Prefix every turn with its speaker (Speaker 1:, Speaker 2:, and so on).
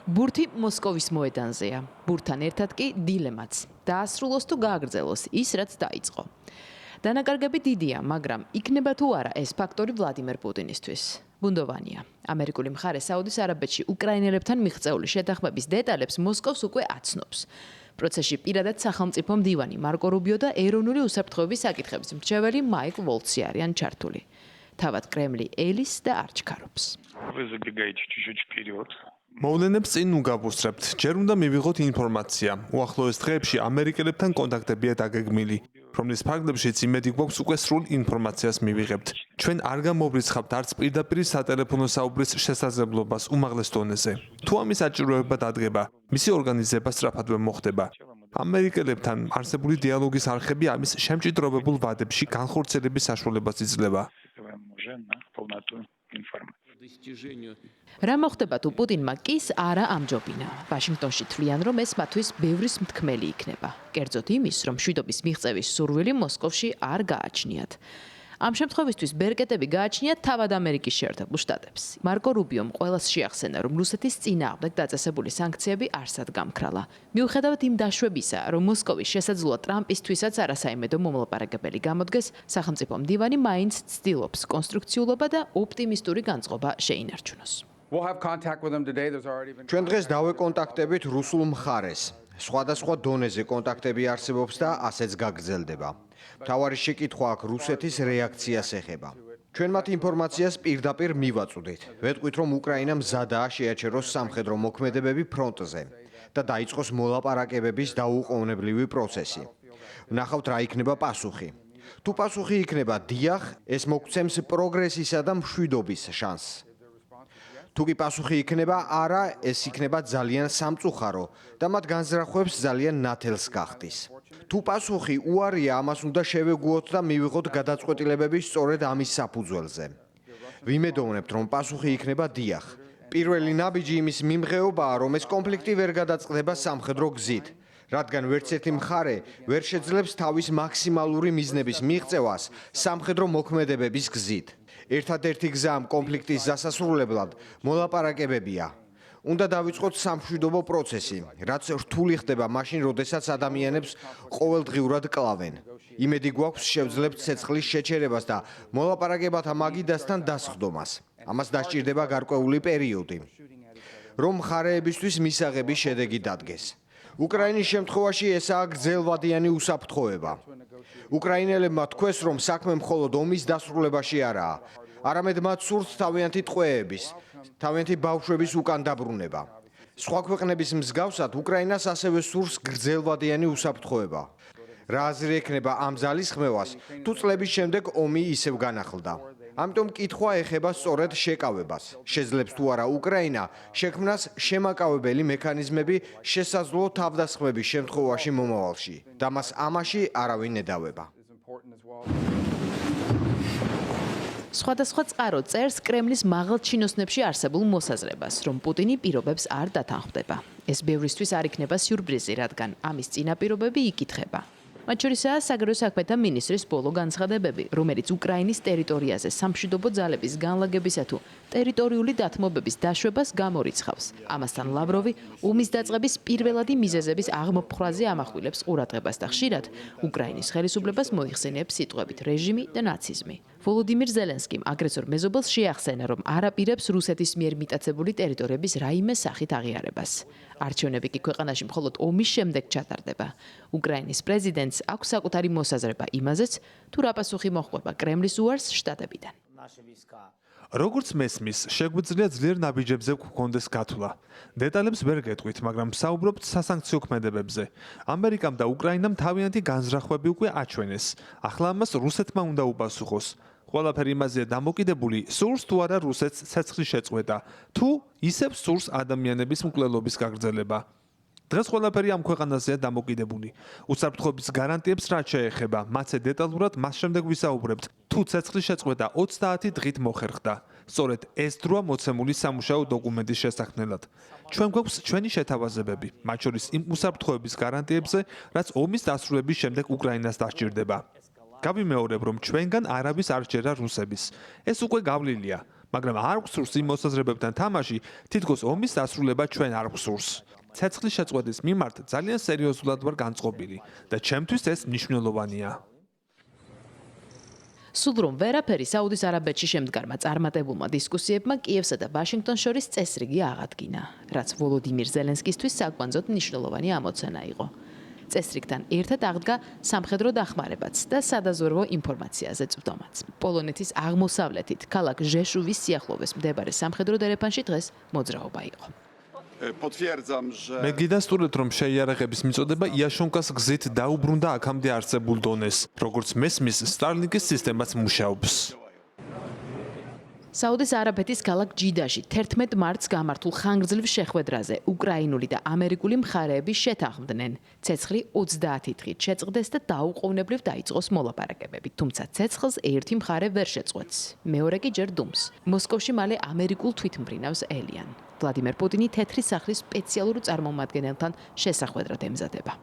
Speaker 1: ბურთი მოსკოვის მოედანზეა. ბურთთან ერთად კი დილემაც. დაასრულოს თუ გააგრძელოს ის, რაც დაიწყო. დანაკარგები დიდია, მაგრამ იქნება თუ არა ეს ფაქტორი ვლადიმერ პუტინისთვის. ბუნდოვანია. ამერიკული მხარე საუდის არაბეთში უკრაინელებთან მიღწეული შეთანხმების დეტალებს მოსკოვს უკვე აცნობს. პროცესში პირადად სახელმწიფო მდივანი მარკო რუბიო და ეროვნული უსაფრთხოების საკითხების მრჩეველი მაიკ ვოლცი არიან ჩართული. თავად კრემლი ელის და არ ჩქარობს.
Speaker 2: მოვლენებს წინ უგავუსწრებთ. ჯერ უნდა მივიღოთ ინფორმაცია. უახლოეს დღეებში ამერიკელებთან კონტაქტებია დაგეგმილი, რომლის ფარგლებშიც იმედი გვაქვს უკვე სრულ ინფორმაციას მივიღებთ. ჩვენ არ გამოვრიცხავთ არც პირდაპირ სატელეფონო საუბრის შესაძლებლობას უმაღლეს დონეზე. თუ ამის საჭიროება დადგება, მისი ორგანიზება სწრაფადვე მოხდება. ამერიკელებთან არსებული დიალოგის არხები ამის შემჭიდროვებულ ვადებში განხორციელების საშუალებას იძლევა.
Speaker 1: რა მოხდება თუ პუტინმა კის არა ამჯობინა? ვაშინგტონში თვლიან, რომ ეს მათთვის ბევრის მთქმელი იქნება. კერძოდ იმის, რომ მშვიდობის მიღწევის სურვილი მოსკოვში არ გააჩნიათ. ამ შემთხვევისთვის ბერკეტები გააჩნიათ თავად ამერიკის შეერთებულ შტატებს. მარკო რუბიომ ყველას შეახსენა, რომ რუსეთის წინააღმდეგ დაწესებული სანქციები არსად გამქრალა. მიუხედავად იმ დაშვებისა, რომ მოსკოვის შესაძლოა ტრამპისთვისაც არასაიმედო მომლაპარაკებელი გამოდგეს, სახელმწიფო მდივანი მაინც ცდილობს კონსტრუქციულობა და ოპტიმისტური განწყობა შეინარჩუნოს.
Speaker 3: ჩვენ დღეს დავეკონტაქტებით რუსულ მხარეს. სხვადასხვა დონეზე კონტაქტები არსებობს და ასეც გაგრძელდება. მთავარი შეკითხვა აქ რუსეთის რეაქციას ეხება. ჩვენ მათ ინფორმაციას პირდაპირ მივაწვდით. ვეტყვით, რომ უკრაინა მზადაა შეაჩეროს სამხედრო მოქმედებები ფრონტზე და დაიწყოს მოლაპარაკებების დაუყოვნებლივი პროცესი. ვნახავთ რა იქნება პასუხი. თუ პასუხი იქნება დიახ, ეს მოგცემს პროგრესისა და მშვიდობის შანსს. თუ კი პასუხი იქნება არა, ეს იქნება ძალიან სამწუხარო და მათ განზრახვებს ძალიან ნათელს გახდის. თუ პასუხი უარია, ამას უნდა შევეგუოთ და მივიღოთ გადაწყვეტილებები სწორედ ამის საფუძველზე. ვიმედოვნებთ, რომ პასუხი იქნება დიახ. პირველი ნაბიჯი იმის მიმღეობაა, რომ ეს კონფლიქტი ვერ გადაწყდება სამხედრო გზით, რადგან ვერც ერთი მხარე ვერ შეძლებს თავის მაქსიმალური მიზნების მიღწევას სამხედრო მოქმედებების გზით. ერთადერთი გზა ამ კონფლიქტის დასასრულებლად მოლაპარაკებებია. უნდა დავიწყოთ სამშვიდობო პროცესი, რაც რთული ხდება მაშინ, როდესაც ადამიანებს ყოველდღიურად კლავენ. იმედი გვაქვს შევძლებთ ცეცხლის შეჩერებას და მოლაპარაკებათა მაგიდასთან დასხდომას. ამას დასჭირდება გარკვეული პერიოდი, რომ მხარეებისთვის მისაღები შედეგი დადგეს. უკრაინის შემთხვევაში ესაა გრძელვადიანი უსაფრთხოება. უკრაინელებმა თქვეს, რომ საქმე მხოლოდ ომის დასრულებაში არაა, არამედ მათ სურთ თავიანთი ტყვეების, თავიანთი ბავშვების უკან დაბრუნება. სხვა ქვეყნების მსგავსად, უკრაინას ასევე სურს გრძელვადიანი უსაფრთხოება. რა აზრი ექნება ამ ძალისხმევას, თუ წლების შემდეგ ომი ისევ განახლდა. ამიტომ კითხვა ეხება სწორედ შეკავებას. შეძლებს თუ არა უკრაინა შექმნას შემაკავებელი მექანიზმები შესაძლო თავდასხმების შემთხვევაში მომავალში და მას ამაში არავინ ედავება.
Speaker 1: სხვადასხვა წყარო წერს კრემლის მაღალ ჩინოსნებში არსებულ მოსაზრებას, რომ პუტინი პირობებს არ დათანხმდება. ეს ბევრისთვის არ იქნება სიურპრიზი, რადგან ამის წინაპირობები იკითხება. მათ შორისაა საგარეო საქმეთა მინისტრის ბოლო განცხადებები, რომელიც უკრაინის ტერიტორიაზე სამშვიდობო ძალების განლაგებისა თუ ტერიტორიული დათმობების დაშვებას გამორიცხავს. ამასთან ლავროვი ომის დაწყების პირველადი მიზეზების აღმოფხვრაზე ამახვილებს ყურადღებას და ხშირად უკრაინის ხელისუფლებას მოიხსენიებს სიტყვებით რეჟიმი და ნაციზმი. ვოლოდიმირ ზელენსკიმ აგრესორ მეზობელს შეახსენა, რომ არ აპირებს რუსეთის მიერ მიტაცებული ტერიტორიების რაიმე სახით აღიარებას. არჩევნები კი ქვეყანაში მხოლოდ ომის შემდეგ ჩატარდება. უკრაინის პრეზიდენტს აქვს საკუთარი მოსაზრება იმაზეც, თუ რა პასუხი მოჰყვება კრემლის უარს შტატებიდან.
Speaker 2: როგორც მესმის, შეგვიძლია ძლიერ ნაბიჯებზე გვქონდეს გათვლა. დეტალებს ვერ გეტყვით, მაგრამ ვსაუბრობთ სასანქციო ქმედებებზე. ამერიკამ და უკრაინამ თავიანთი განზრახვები უკვე აჩვენეს. ახლა ამას რუსეთმა უნდა უპასუხოს. ყველაფერი იმაზეა დამოკიდებული, სურს თუ არა რუსეთს ცეცხლის შეწყვეტა, თუ ისევ სურს ადამიანების მკვლელობის გაგრძელება. დღეს ყველაფერი ამ ქვეყანაზეა დამოკიდებული. უსაფრთხოების გარანტიებს რაც შეეხება, მათზე დეტალურად მას შემდეგ ვისაუბრებთ, თუ ცეცხლის შეწყვეტა 30 დღით მოხერხდა. სწორედ ეს დროა მოცემული სამუშაო დოკუმენტის შესაქმნელად. ჩვენ გვაქვს ჩვენი შეთავაზებები, მათ შორის იმ უსაფრთხოების გარანტიებზე, რაც ომის დასრულების შემდეგ უკრაინას დასჭირდება. გავიმეორებ, რომ ჩვენგან არავის არ სჯერა რუსების. ეს უკვე გავლილია. მაგრამ არ გვსურს იმ მოსაზრებებთან თამაში, თითქოს ომის დასრულება ჩვენ არ გვსურს. ცეცხლის შეწყვეტის მიმართ ძალიან სერიოზულად ვარ განწყობილი და ჩემთვის ეს მნიშვნელოვანია.
Speaker 1: სულ რომ ვერაფერი საუდის არაბეთში შემდგარმა წარმატებულმა დისკუსიებმა კიევსა და ვაშინგტონს შორის წესრიგი აღადგინა, რაც ვოლოდიმირ ზელენსკისთვის საკვანძოდ მნიშვნელოვანი ამოცანა იყო. წესრიგთან ერთად აღდგა სამხედრო დახმარებაც და სადაზვერვო ინფორმაციაზე წვდომაც. პოლონეთის აღმოსავლეთით ქალაქ ჟეშუვის სიახლოვეს მდებარე სამხედრო დერეფანში დღეს მოძრაობა იყო.
Speaker 2: მე გიდასტურებთ, რომ შეიარაღების მიწოდება იაშონკას გზით დაუბრუნდა აქამდე არსებულ დონეს, როგორც მესმის სტარლინკის სისტემაც მუშაობს.
Speaker 1: საუდის არაბეთის ქალაქ ჯიდაში 11 მარტს გამართულ ხანგრძლივ შეხვედრაზე უკრაინული და ამერიკული მხარეები შეთანხმდნენ. ცეცხლი 30 დღით შეწყდეს და დაუყოვნებლივ დაიწყოს მოლაპარაკებები, თუმცა ცეცხლს ერთი მხარე ვერ შეწყვეტს. მეორე კი ჯერ დუმს. მოსკოვში მალე ამერიკულ თვითმფრინავს ელიან. ვლადიმერ პუტინი თეთრი სახლის სპეციალურ წარმომადგენელთან შესახვედრად ემზადება.